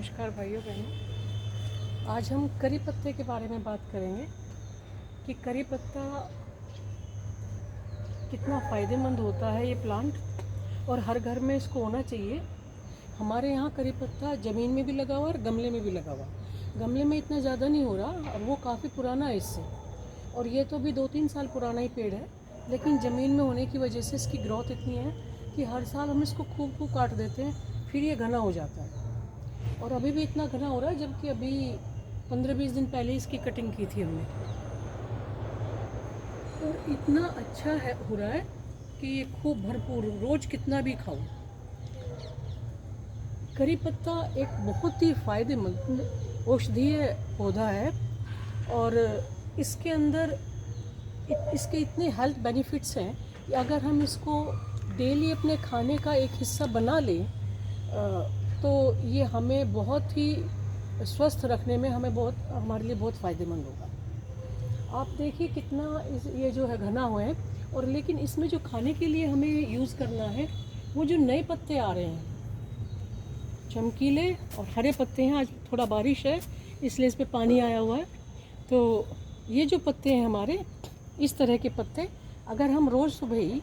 नमस्कार भाइयों बहनों। आज हम करी पत्ते के बारे में बात करेंगे कि करी पत्ता कितना फ़ायदेमंद होता है ये प्लांट, और हर घर में इसको होना चाहिए। हमारे यहाँ करी पत्ता ज़मीन में भी लगा हुआ और गमले में भी लगा हुआ। गमले में इतना ज़्यादा नहीं हो रहा, वो काफ़ी पुराना है इससे, और ये तो भी 2-3 साल पुराना ही पेड़ है। लेकिन ज़मीन में होने की वजह से इसकी ग्रोथ इतनी है कि हर साल हम इसको खूब काट देते हैं, फिर ये घना हो जाता है। और अभी भी इतना घना हो रहा है, जबकि अभी 15-20 दिन पहले इसकी कटिंग की थी हमने। और इतना अच्छा है हो रहा है कि ये खूब भरपूर, रोज़ कितना भी खाओ। करी पत्ता एक बहुत ही फ़ायदेमंद औषधीय पौधा है, और इसके अंदर इसके इतने हेल्थ बेनिफिट्स हैं कि अगर हम इसको डेली अपने खाने का एक हिस्सा बना लें तो ये हमें बहुत ही स्वस्थ रखने में हमारे लिए बहुत फ़ायदेमंद होगा। आप देखिए कितना ये जो है घना हुआ है, और लेकिन इसमें जो खाने के लिए हमें यूज़ करना है, वो जो नए पत्ते आ रहे हैं, चमकीले और हरे पत्ते हैं। आज थोड़ा बारिश है इसलिए इस पर पानी आया हुआ है, तो ये जो पत्ते हैं हमारे, इस तरह के पत्ते अगर हम रोज़ सुबह ही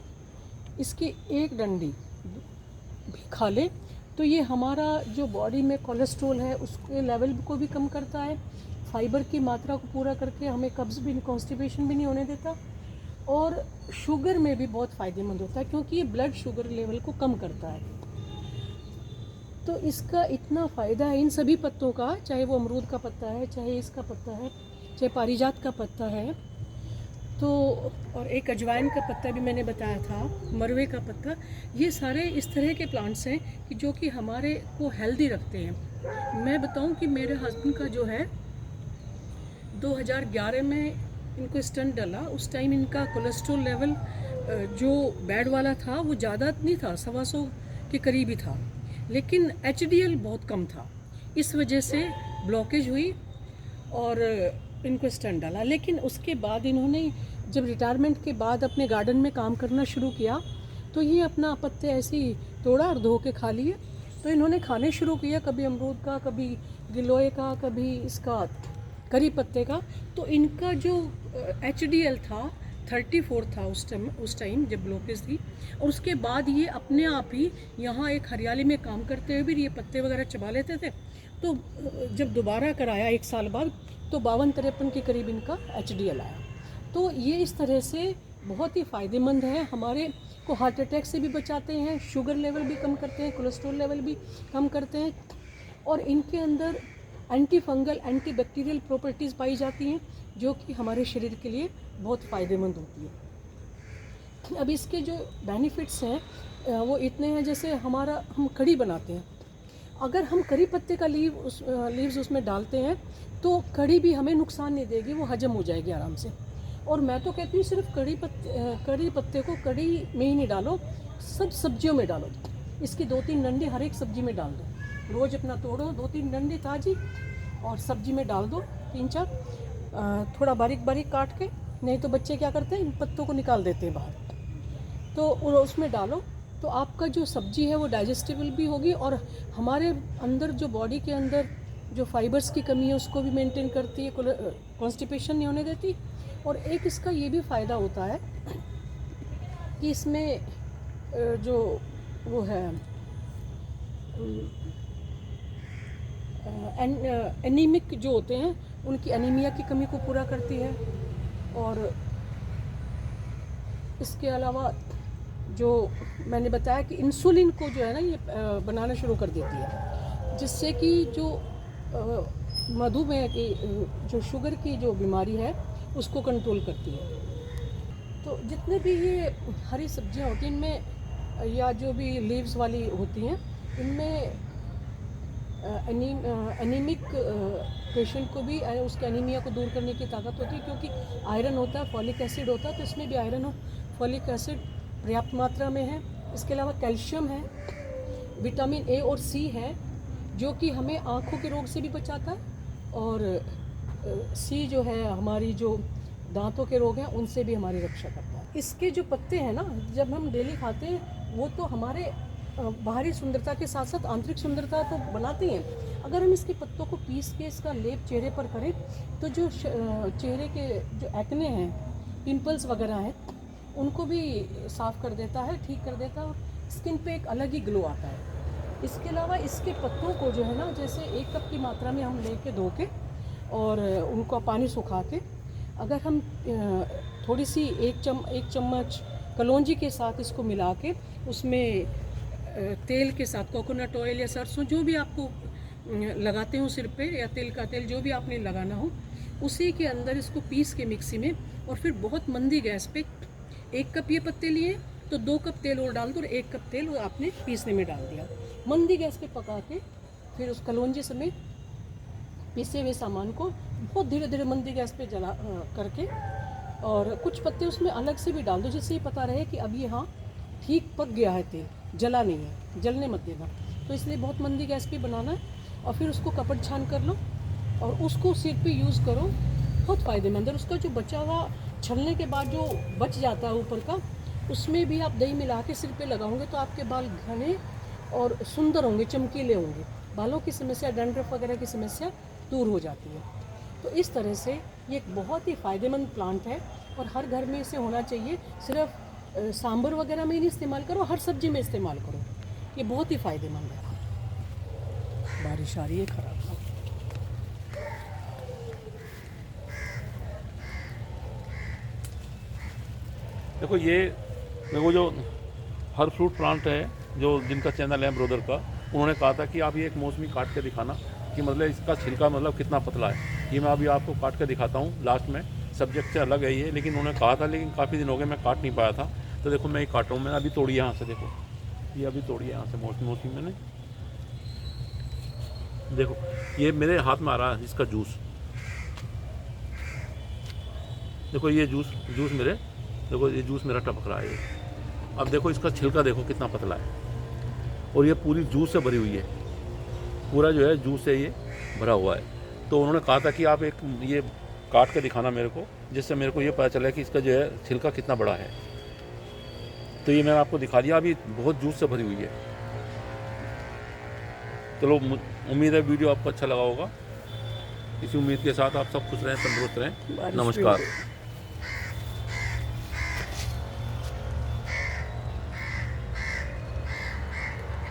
इसकी एक डंडी भी खा लें तो ये हमारा जो बॉडी में कोलेस्ट्रॉल है उसके लेवल को भी कम करता है, फाइबर की मात्रा को पूरा करके हमें कब्ज़ भी, कॉन्स्टिपेशन भी नहीं होने देता, और शुगर में भी बहुत फ़ायदेमंद होता है क्योंकि ये ब्लड शुगर लेवल को कम करता है। तो इसका इतना फ़ायदा है इन सभी पत्तों का, चाहे वो अमरूद का पत्ता है, चाहे इसका पत्ता है, चाहे पारिजात का पत्ता है, तो और एक अजवाइन का पत्ता भी मैंने बताया था, मरवे का पत्ता। ये सारे इस तरह के प्लांट्स हैं कि जो कि हमारे को हेल्दी रखते हैं। मैं बताऊं कि मेरे हस्बैंड का जो है 2011 में इनको स्टंट डला, उस टाइम इनका कोलेस्ट्रॉल लेवल जो बैड वाला था वो ज़्यादा नहीं था, 125 के करीब ही था, लेकिन HDL बहुत कम था। इस वजह से ब्लॉकेज हुई और इनको स्टंट डाला। लेकिन उसके बाद इन्होंने जब रिटायरमेंट के बाद अपने गार्डन में काम करना शुरू किया तो ये अपना पत्ते ऐसे ही तोड़ा और धो के खा लिए। तो इन्होंने खाने शुरू किया, कभी अमरूद का, कभी गिलोय का, कभी इसका करी पत्ते का। तो इनका जो HDL था 34 था उस टाइम जब ब्लॉकेज थी, और उसके बाद ये अपने आप ही यहाँ एक हरियाली में काम करते हुए भी ये पत्ते वगैरह चबा लेते थे। तो जब दोबारा कराया 1 साल बाद तो 52-53 के करीब इनका HDL आया। तो ये इस तरह से बहुत ही फ़ायदेमंद है, हमारे को हार्ट अटैक से भी बचाते हैं, शुगर लेवल भी कम करते हैं, कोलेस्ट्रॉल लेवल भी कम करते हैं, और इनके अंदर anti fungal, anti bacterial properties पाई जाती हैं जो कि हमारे शरीर के लिए बहुत फ़ायदेमंद होती है। अब इसके जो बेनिफिट्स हैं वो इतने हैं, जैसे हम कढ़ी बनाते हैं, अगर हम करी पत्ते का लीव्स उसमें डालते हैं तो कढ़ी भी हमें नुकसान नहीं देगी, वो हजम हो जाएगी आराम से। और मैं तो कहती हूँ सिर्फ करी पत्ते को कढ़ी में ही नहीं डालो, सब सब्जियों में डालो। इसकी 2-3 डंडी हर एक सब्जी में डाल दो, रोज़ अपना तोड़ो 2-3 डंडी ताज़ी और सब्जी में डाल दो 3-4, थोड़ा बारीक बारीक काट के। नहीं तो बच्चे क्या करते हैं, इन पत्तों को निकाल देते हैं बाहर, तो उसमें डालो तो आपका जो सब्जी है वो डाइजेस्टेबल भी होगी, और हमारे अंदर जो बॉडी के अंदर जो फाइबर्स की कमी है उसको भी मेंटेन करती है, कॉन्स्टिपेशन नहीं होने देती। और एक इसका ये भी फ़ायदा होता है कि इसमें जो वो है एनीमिक जो होते हैं उनकी एनीमिया की कमी को पूरा करती है। और इसके अलावा जो मैंने बताया कि इंसुलिन को जो है ना ये बनाना शुरू कर देती है, जिससे कि जो मधुमेह की जो शुगर की जो बीमारी है उसको कंट्रोल करती है। तो जितने भी ये हरी सब्जियां होती हैं इनमें, या जो भी लीव्स वाली होती हैं, इनमें एनीमिक पेशेंट को भी उसके एनीमिया को दूर करने की ताकत होती है, क्योंकि आयरन होता है, फॉलिक एसिड होता है, तो इसमें भी आयरन और फॉलिक एसिड पर्याप्त मात्रा में है। इसके अलावा कैल्शियम है, विटामिन A और C है जो कि हमें आँखों के रोग से भी बचाता है, और C जो है हमारी जो दांतों के रोग हैं उनसे भी हमारी रक्षा करता है। इसके जो पत्ते हैं ना, जब हम डेली खाते हैं वो तो हमारे बाहरी सुंदरता के साथ साथ आंतरिक सुंदरता तो बनाती हैं। अगर हम इसके पत्तों को पीस के इसका लेप चेहरे पर करें तो जो चेहरे के जो एक्ने हैं, पिंपल्स वगैरह हैं, उनको भी साफ़ कर देता है, ठीक कर देता है और स्किन पे एक अलग ही ग्लो आता है। इसके अलावा इसके पत्तों को जो है ना, जैसे 1 कप की मात्रा में हम लेके धो के और उनको पानी सुखा के, अगर हम थोड़ी सी 1 चम्मच कलौंजी के साथ इसको मिला के उसमें तेल के साथ कोकोनट ऑयल या सरसों जो भी आपको लगाते हो सिर पे, या तिल का तेल जो भी आपने लगाना हो, उसी के अंदर इसको पीस के मिक्सी में, और फिर बहुत मंदी गैस पे 1 कप ये पत्ते लिए तो 2 कप तेल और डाल दो और 1 कप तेल आपने पीसने में डाल दिया। मंदी गैस पे पका के फिर उस कलौंजी समेत पिसे हुए सामान को बहुत धीरे धीरे मंदी गैस पे जला करके, और कुछ पत्ते उसमें अलग से भी डाल दो, जिससे ये पता रहे कि अब ये हाँ ठीक पक गया है, तेल जला नहीं है, जलने मत देना। तो इसलिए बहुत मंदी गैस पे बनाना है, और फिर उसको कपड़ छान कर लो और उसको सिर पे यूज़ करो, बहुत फ़ायदेमंद है। उसका जो बचा हुआ छलने के बाद जो बच जाता है ऊपर का, उसमें भी आप दही मिला के सिर पे लगाओगे तो आपके बाल घने और सुंदर होंगे, चमकीले होंगे। बालों की समस्या, डैंड्रफ वगैरह की समस्या दूर हो जाती है। तो इस तरह से ये एक बहुत ही फ़ायदेमंद प्लांट है और हर घर में इसे होना चाहिए। सिर्फ सांभर वगैरह में नहीं इस्तेमाल करो, हर सब्जी में इस्तेमाल करो, ये बहुत ही फ़ायदेमंद है। बारिश आ रही है ख़राब। देखो ये मेरे को जो हर फ्रूट प्लांट है जो जिनका चैनल है ब्रोदर का, उन्होंने कहा था कि आप ये एक मौसमी काट के दिखाना कि मतलब इसका छिलका मतलब कितना पतला है। ये मैं अभी आपको काट के दिखाता हूँ लास्ट में, सब्जेक्ट से अलग है ये, लेकिन उन्होंने कहा था, लेकिन काफ़ी दिन हो गए मैं काट नहीं पाया था। तो देखो मैं ये काट रहा हूँ, मैंने अभी तोड़ी है यहाँ से, देखो ये अभी तोड़ी है यहाँ से मौसमी मैंने, देखो ये मेरे हाथ में आ रहा है इसका जूस, देखो ये जूस मेरे, देखो ये जूस मेरा टपक रहा है ये। अब देखो इसका छिलका देखो कितना पतला है, और ये पूरी जूस से भरी हुई है, पूरा जो है जूस से ये भरा हुआ है। तो उन्होंने कहा था कि आप एक ये काट के दिखाना मेरे को, जिससे मेरे को ये पता चला कि इसका जो है छिलका कितना बड़ा है। तो ये मैंने आपको दिखा दिया, अभी बहुत जूस से भरी हुई है। चलो उम्मीद है वीडियो आपको अच्छा लगा होगा। इसी उम्मीद के साथ आप सब खुश रहें, तंदुरुस्त रहें। नमस्कार।